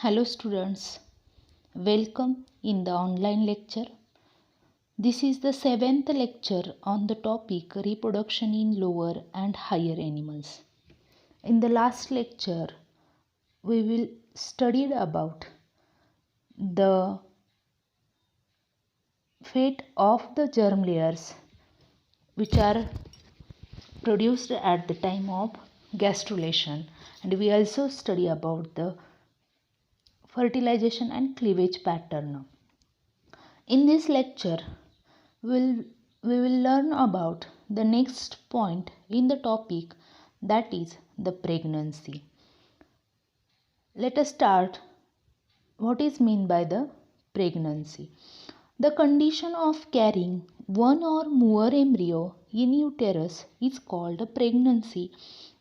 Hello students, welcome in the online lecture. This is the 7th lecture on the topic reproduction in lower and higher animals. In the last lecture, we will study about the fate of the germ layers which are produced at the time of gastrulation, and we also study about the fertilization and cleavage pattern. In this lecture, we will learn about the next point in the topic, that is the pregnancy. Let us start. What is meant by the pregnancy? The condition of carrying one or more embryo in uterus is called a pregnancy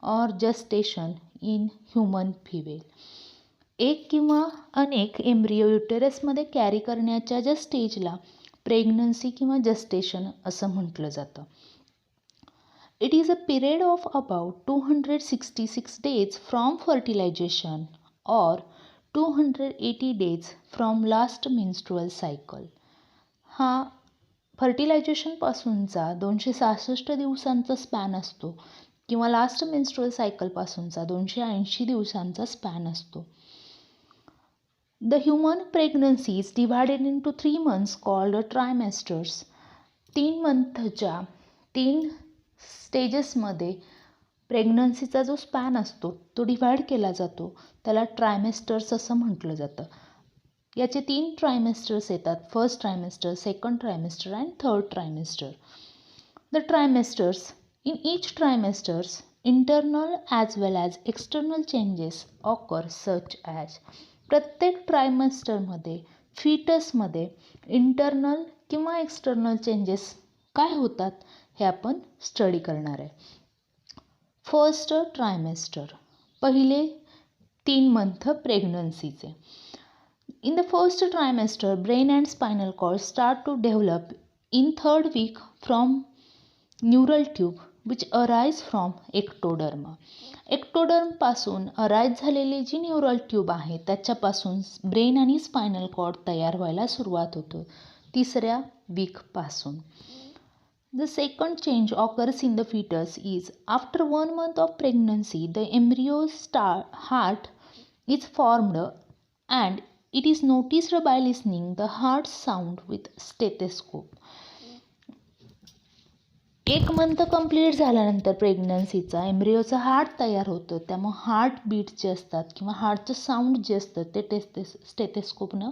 or gestation in human female. एक किंवा अनेक embryo युटेरसमध्ये carry करण्याच्या ज्या स्टेजला pregnancy किंवा gestation असं म्हटलं जातं. It is a period of about 266 days from fertilization और 280 days from last menstrual cycle. हा फर्टिलायझेशनपासूनचा 266 दिवसांचा स्पॅन असतो किंवा लास्ट मेन्स्ट्रुअल सायकलपासूनचा 280 दिवसांचा स्पॅन असतो. The human pregnancy is divided into 3 months called trimesters. 3 मंथच्या 3 स्टेजेसमध्ये प्रेग्नन्सीचा जो स्पॅन असतो तो डिवाइड केला जातो, त्याला ट्रायमेस्टर्स असं म्हटलं जातं. याचे 3 ट्रायमेस्टर्स येतात, first trimester, second trimester and third trimester. The trimesters, in each trimesters internal as well as external changes occur such as. प्रत्येक ट्रायमेस्टरमध्ये फिटसमध्ये इंटरनल किंवा एक्सटर्नल चेंजेस काय होतात हे आपण स्टडी करणार आहे. फर्स्ट ट्रायमेस्टर, पहिले 3 मंथ प्रेग्नन्सीचे. In the first trimester brain and spinal cord start to develop in third week from neural tube which arise from ectoderm. एक्टोडर्मपासून अराइज झालेली जी न्यूरल ट्यूब आहे त्याच्यापासून ब्रेन आणि स्पायनल कॉर्ड तयार व्हायला सुरुवात होतो 3ऱ्या वीकपासून. The second change occurs in the foetus is after 1 month of pregnancy the embryo heart is formed and it is noticed by listening the heart sound with stethoscope. 1 month complete झाल्यानंतर प्रेग्नन्सीचा एम्ब्रियोचं heart तयार होतं, त्यामुळे heart beat जे असतात किंवा हार्टचं sound जे असतं ते स्टेथोस्कोपनं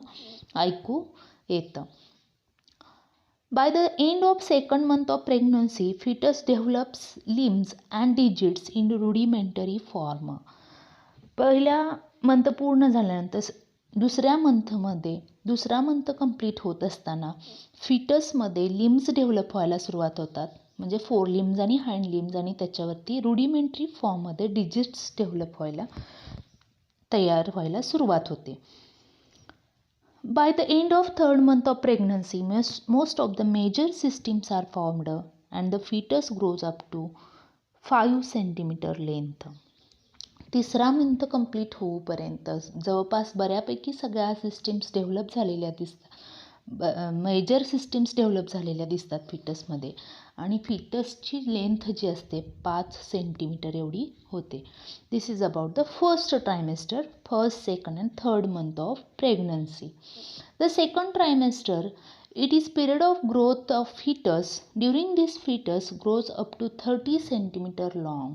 ऐकू येतं. By the end of second month of pregnancy foetus develops limbs and digits in rudimentary form. पहिल्या मंथ पूर्ण झाल्यानंतर दुसरा मंथ कंप्लीट होत असताना फिटसमध्ये लिम्स डेव्हलप व्हायला सुरुवात होतात, म्हणजे 4 लिम्स आणि हँड लिम्स, आणि त्याच्यावरती रुडिमेंटरी फॉर्ममध्ये डिजिट्स डेव्हलप तयार व्हायला सुरुवात होते. By the end of third month of pregnancy most of the major systems are formed and the foetus grows up to 5 centimeter length. 3रा मंथ कंप्लीट होऊपर्यंत जवळपास बऱ्यापैकी सगळ्या सिस्टीम्स डेव्हलप झालेल्या दिसतात, मेजर सिस्टीम्स डेव्हलप झालेल्या दिसतात फिटसमध्ये, आणि फिटसची लेंथ जी असते 5 centimeter एवढी होते. This is about the first trimester, first, second and third month of pregnancy. The second trimester, it is period of growth of fetus. During this fetus grows up to 30 centimeter long.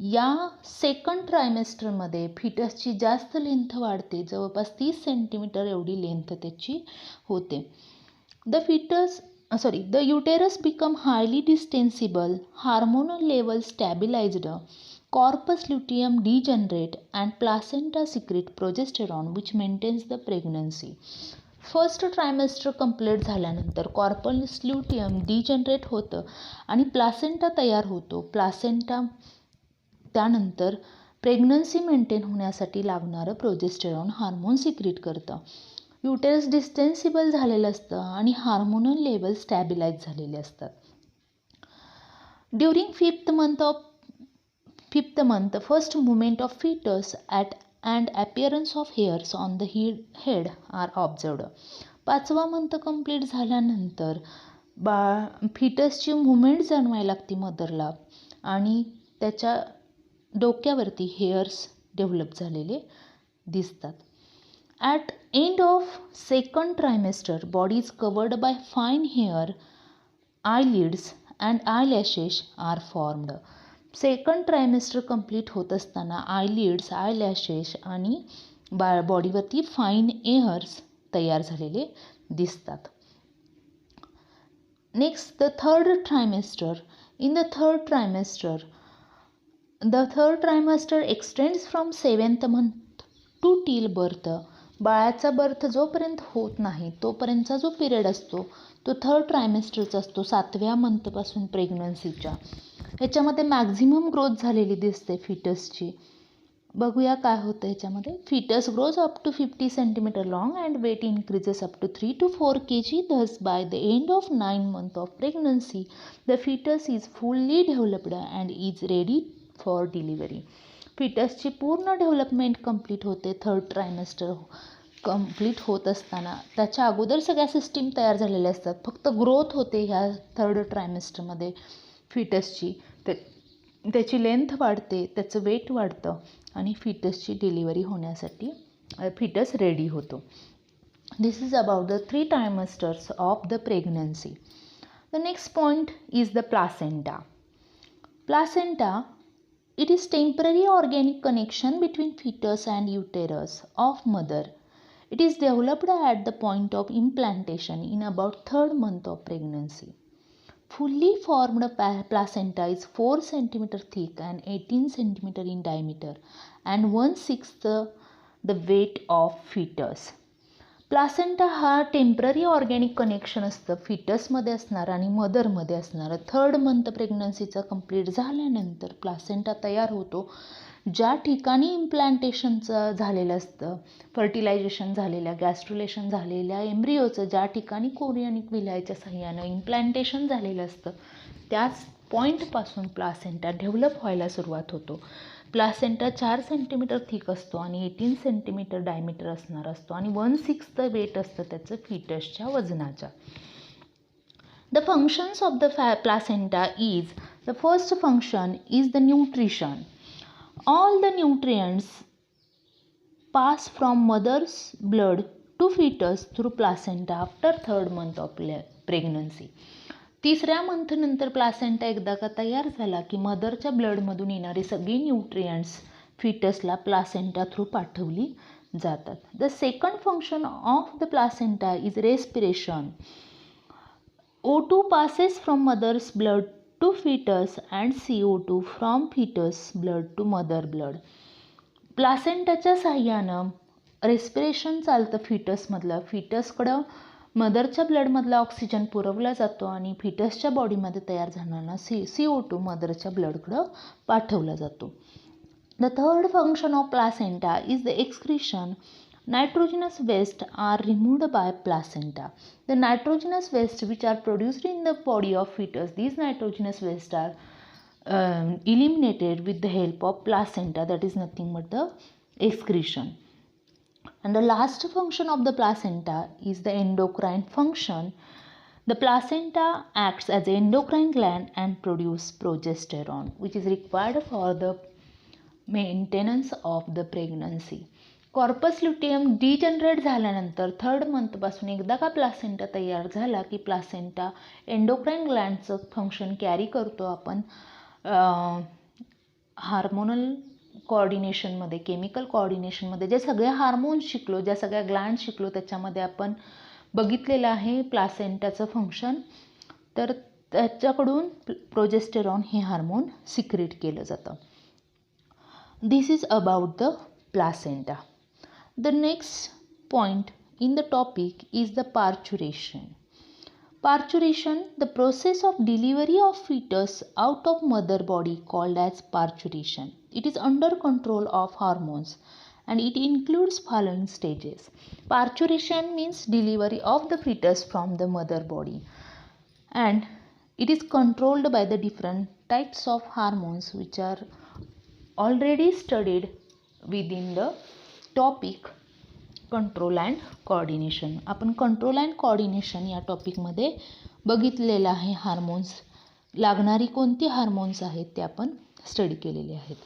या second ट्रायमेस्टरमध्ये फिटसची जास्त length वाढते, जवळपास 30 centimetre एवढी length त्याची होते. The uterus become highly distensible, hormonal level stabilized, corpus luteum degenerate and placenta secrete progesterone which maintains the pregnancy. First trimester complete झाल्यानंतर corpus luteum degenerate होतं आणि प्लासेंटा तयार होतो. प्लासेंटा त्यानंतर प्रेग्नन्सी मेंटेन होण्यासाठी लागणारं प्रोजेस्टेरॉन हार्मोन सिक्रीट करतं. Uterus distensible झालेलं असतं आणि हार्मोनल लेवल स्टॅबिलाइज झालेले असतात. During fifth month first movement of foetus at and appearance of hairs on the head are observed. 5वा मंथ कंप्लीट झाल्यानंतर फिटसची मुवमेंट जाणवायला लागते मदरला आणि त्याच्या डोक्यावरती हेअर्स डेव्हलप झालेले दिसतात. At end of second trimester, body is covered by fine hair, eyelids and eyelashes are formed. Second trimester complete होत असताना आयलिड्स, आयलॅशेस आणि बॉडीवरती फाईन एअर्स तयार झालेले दिसतात. Next the third trimester. In the third trimester extends from 7th month to till birth. बाळाचा birth जोपर्यंत होत नाही तोपर्यंतचा जो पिरियड असतो तो थर्ड ट्रायमेस्टरचा असतो, 7व्या मंथपासून प्रेग्नन्सीच्या. ह्याच्यामध्ये मॅक्झिमम ग्रोथ झालेली दिसते फिटसची. बघूया काय होतं ह्याच्यामध्ये. Foetus grows up to 50 centimetre long and weight increases up to 3 to 4 kg. Thus by the end of 9 months of pregnancy the fetus is fully developed and is ready for delivery. फिटसची पूर्ण development complete होते third trimester complete होत असताना. त्याच्या अगोदर सगळ्या system तयार झालेल्या असतात, फक्त ग्रोथ होते ह्या थर्ड ट्रायमेस्टरमध्ये फिटसची. त्याची लेंथ वाढते, त्याचं वेट वाढतं आणि फिटसची डिलिव्हरी होण्यासाठी फिटस रेडी होतो. This is about the 3 trimesters of the pregnancy. The next point is the placenta. Placenta, it is temporary organic connection between fetus and uterus of mother. It is developed at the point of implantation in about 3rd month of pregnancy. Fully formed placenta is 4 cm thick and 18 cm in diameter and 1/6 the weight of fetus. Placenta हा temporary organic connection असतं फिटसमध्ये असणार आणि मदरमध्ये असणारं. 3rd month प्रेग्नन्सीचा complete झाल्यानंतर placenta तयार होतो. ज्या ठिकाणी इम्प्लांटेशनचं झालेलं असतं, फर्टिलायझेशन झालेल्या, गॅस्ट्रुलेशन झालेल्या एम्ब्रिओचं ज्या ठिकाणी कोरियनिक विलायच्या सहाय्यानं इम्प्लांटेशन झालेलं असतं त्याच पॉईंटपासून प्लासेंटा डेव्हलप व्हायला सुरुवात होतो. प्लासेंटा 4 सेंटीमीटर थिक असतो आणि 18 सेंटीमीटर डायमीटर असणार असतो आणि 1/6 वेट असतं त्याचं फिटसच्या वजनाच्या. The functions of the placenta is, the first function is the nutrition. All the nutrients pass from mother's blood to fetus through placenta after 3rd month of pregnancy. 3ऱ्या मंथनंतर placenta एकदा का तयार झाला की मदरच्या ब्लडमधून येणारी सगळी न्यूट्रियंट्स फिटसला प्लासेंटा थ्रू पाठवली जातात. The second function of the placenta is respiration. O2 passes from mother's blood to fetus and CO2 from fetus blood to mother blood. प्लासेंटाच्या साह्यानं रेस्पिरेशन चालतं फिटसमधलं. फिटसकडं मदरच्या ब्लडमधला ऑक्सिजन पुरवला जातो आणि फिटसच्या बॉडीमध्ये तयार झालेला CO2 मदरच्या ब्लडकडं पाठवला जातो. The third function of placenta is the excretion. Nitrogenous waste are removed by placenta. The nitrogenous waste which are produced in the body of fetus, these nitrogenous waste are eliminated with the help of placenta, that is nothing but the excretion. And the last function of the placenta is the endocrine function. The placenta acts as an endocrine gland and produces progesterone which is required for the maintenance of the pregnancy. Corpus luteum degenerate झाल्यानंतर 3rd मंथपासून एकदा का placenta तयार झाला की placenta endocrine ग्लँडचं function carry करतो. आपण hormonal कोऑर्डिनेशनमध्ये, chemical कोऑर्डिनेशनमध्ये जे सगळे hormones शिकलो, ज्या सगळ्या ग्लँड शिकलो त्याच्यामध्ये आपण बघितलेलं आहे प्लासेंटाचं फंक्शन. तर त्याच्याकडून प्रोजेस्टेरॉन हे हार्मोन सिक्रेट केलं जातं. This is about the placenta. The next point in the topic is the parturition. Parturition, the process of delivery of fetus out of mother body called as parturition. It is under control of hormones and it includes following stages. Parturition means delivery of the fetus from the mother body and it is controlled by the different types of hormones which are already studied within the topic control and coordination. आपण control and coordination या टॉपिकमध्ये बघितलेलं आहे. Hormones लागणारी कोणती hormones आहेत ते आपण study केलेले आहेत.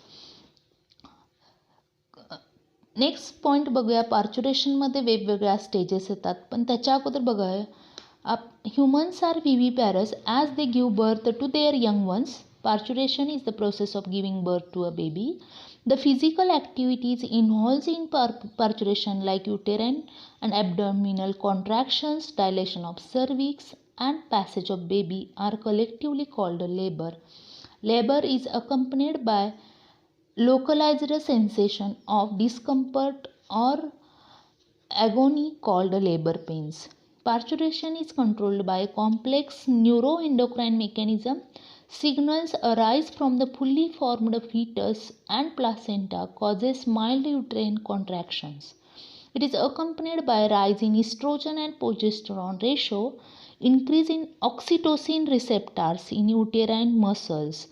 नेक्स्ट पॉईंट बघूया. पार्च्युरेशनमध्ये वेगवेगळ्या स्टेजेस येतात, पण त्याच्या अगोदर बघूया humans are viviparous as they give birth to their young ones. Parturition is the process of giving birth to a baby. The physical activities involved in parturition like uterine and abdominal contractions, dilation of cervix and passage of baby are collectively called labor. Labor is accompanied by localized sensation of discomfort or agony called labor pains. Parturition is controlled by a complex neuroendocrine mechanism. Signals arise from the fully formed fetus and placenta causes mild uterine contractions. It is accompanied by rise in estrogen and progesterone ratio, increase in oxytocin receptors in uterine muscles.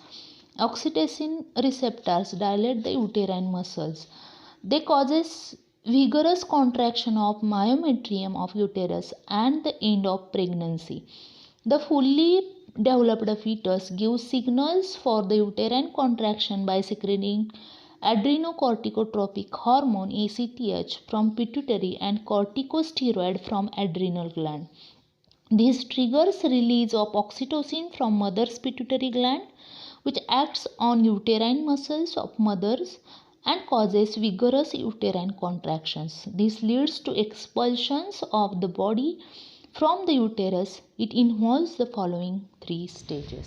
Oxytocin receptors dilate the uterine muscles. They causes vigorous contraction of myometrium of uterus and the end of pregnancy. The fully developed fetus gives signals for the uterine contraction by secreting adrenocorticotropic hormone ACTH from pituitary and corticosteroid from adrenal gland. This triggers release of oxytocin from mother's pituitary gland, which acts on uterine muscles of mothers and causes vigorous uterine contractions. This leads to expulsions of the body from the uterus. It involves the following 3 stages.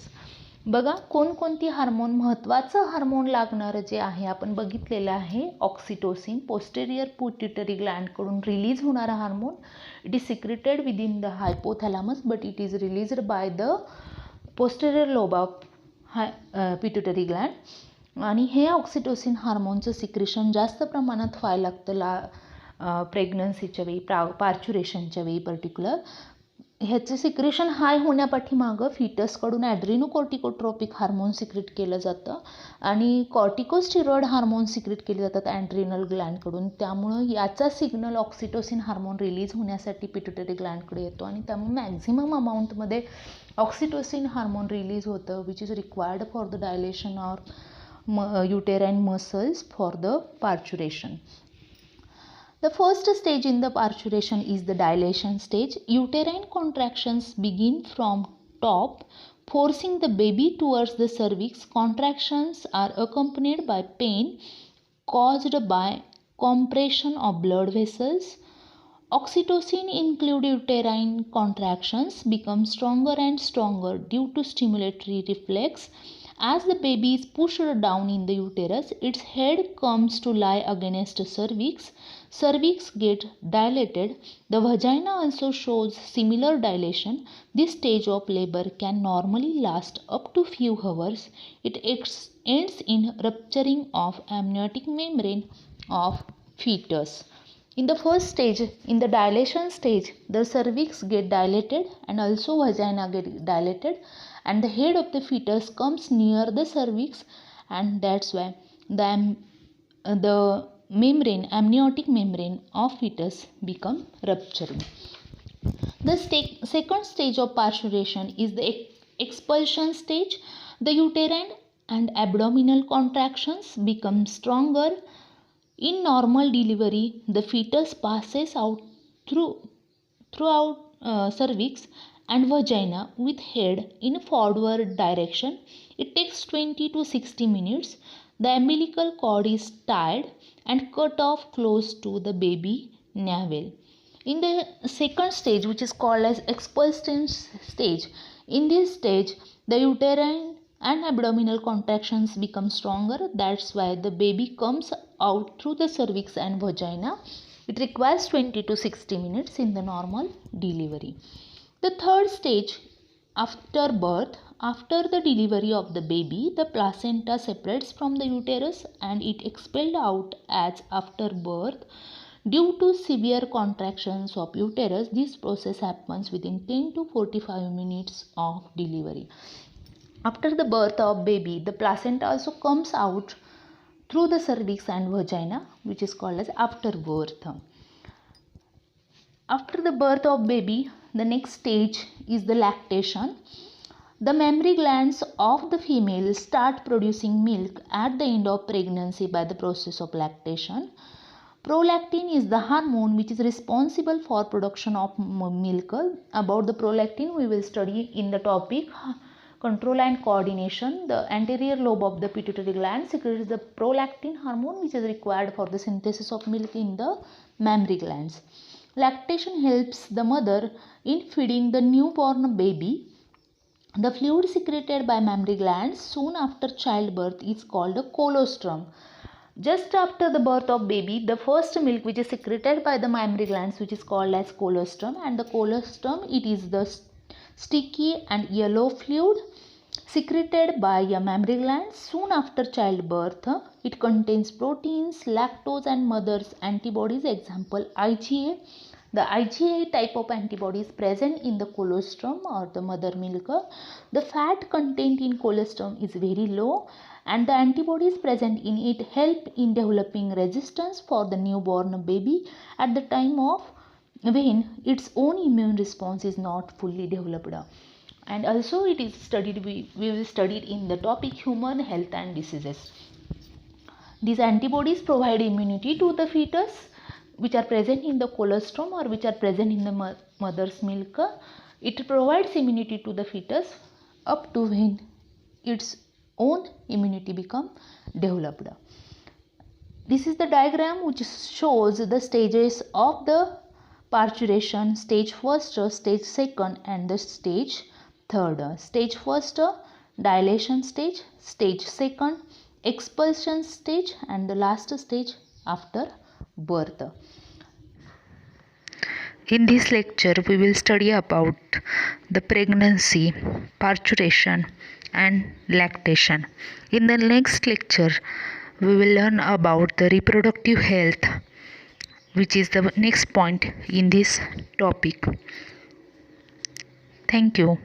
बघा कोणकोणती hormone, महत्त्वाचं hormone लागणारं जे आहे आपण बघितलेलं आहे oxytocin. Posterior pituitary ग्लँडकडून release होणारा hormone. It is secreted within the hypothalamus but it is released by the posterior lobe of pituitary Gland. आणि हे ऑक्सिटोसिन हार्मोनचं सिक्रेशन जास्त प्रमाणात व्हायला लागतं प्रेग्नन्सीच्या वेळी, पार्च्युरेशनच्या वेळी पर्टिक्युलर. ह्याचे सिक्रेशन हाय होण्यापाठीमागं फिटसकडून ॲड्रिनोकॉर्टिकोट्रोपिक हार्मोन सिक्रेट केलं जातं आणि कॉर्टिकोस्टिरॉइड हार्मोन सिक्रेट केले जातात ॲड्रिनल ग्लँडकडून. त्यामुळं याचा सिग्नल ऑक्सिटोसिन हार्मोन रिलीज होण्यासाठी पिट्युटरी ग्लँडकडे येतो आणि त्यामुळे मॅक्झिमम अमाऊंटमध्ये ऑक्सिटोसिन हार्मोन रिलीज होतं, which is required for the dilation or uterine muscles for the parturition. The first stage in the parturition is the dilation stage. Uterine contractions begin from top, forcing the baby towards the cervix. Contractions are accompanied by pain caused by compression of blood vessels. Oxytocin include uterine contractions become stronger and stronger due to stimulatory reflex. As the baby is pushed down in the uterus, its head comes to lie against cervix. Cervix gets dilated. The vagina also shows similar dilation. This stage of labor can normally last up to few hours. It ends in rupturing of amniotic membrane of fetus. In the first stage, in the dilation stage, the cervix get dilated and also vagina get dilated, and the head of the fetus comes near the cervix, and that's why the membrane, amniotic membrane of fetus become rupturing. The second stage of parturition is the expulsion stage. The uterine and abdominal contractions become stronger. In normal delivery, the fetus passes out throughout cervix and vagina with head in forward direction. It takes 20 to 60 minutes. The umbilical cord is tied and cut off close to the baby navel. In the second stage, which is called as expulsion stage, in this stage the uterine and abdominal contractions become stronger. That's why the baby comes out through the cervix and vagina. It requires 20 to 60 minutes in the normal delivery. The third stage, after birth, after the delivery of the baby, the placenta separates from the uterus and it expelled out as after birth. Due to severe contractions of uterus, this process happens within 10 to 45 minutes of delivery. After the birth of baby, the placenta also comes out through the cervix and vagina, which is called as afterbirth. After the birth of baby, the next stage is the lactation. The mammary glands of the female start producing milk at the end of pregnancy by the process of lactation. Prolactin is the hormone which is responsible for production of milk. About the prolactin we will study in the topic control and coordination. The anterior lobe of the pituitary gland secretes the prolactin hormone which is required for the synthesis of milk in the mammary glands. Lactation helps the mother in feeding the newborn baby. The fluid secreted by mammary glands soon after childbirth is called a colostrum. Just after the birth of baby, the first milk which is secreted by the mammary glands which is called as colostrum, and the colostrum, it is the sticky and yellow fluid secreted by a mammary gland soon after childbirth. It contains proteins, lactose and mother's antibodies, example IgA. The IgA type of antibody is present in the colostrum or the mother milk. The fat content in colostrum is very low and the antibodies present in it help in developing resistance for the newborn baby at the time of when its own immune response is not fully developed. And also it is studied, we will study it in the topic human health and diseases. These antibodies provide immunity to the fetus which are present in the colostrum or which are present in the mother's milk. It provides immunity to the fetus up to when its own immunity become developed. This is the diagram which shows the stages of the parturition, stage first, stage second and the stage third. Stage first, dilation stage, stage second, expulsion stage and the last stage after birth. In this lecture we will study about the pregnancy, parturition and lactation. In the next lecture we will learn about the reproductive health, which is the next point in this topic. Thank you.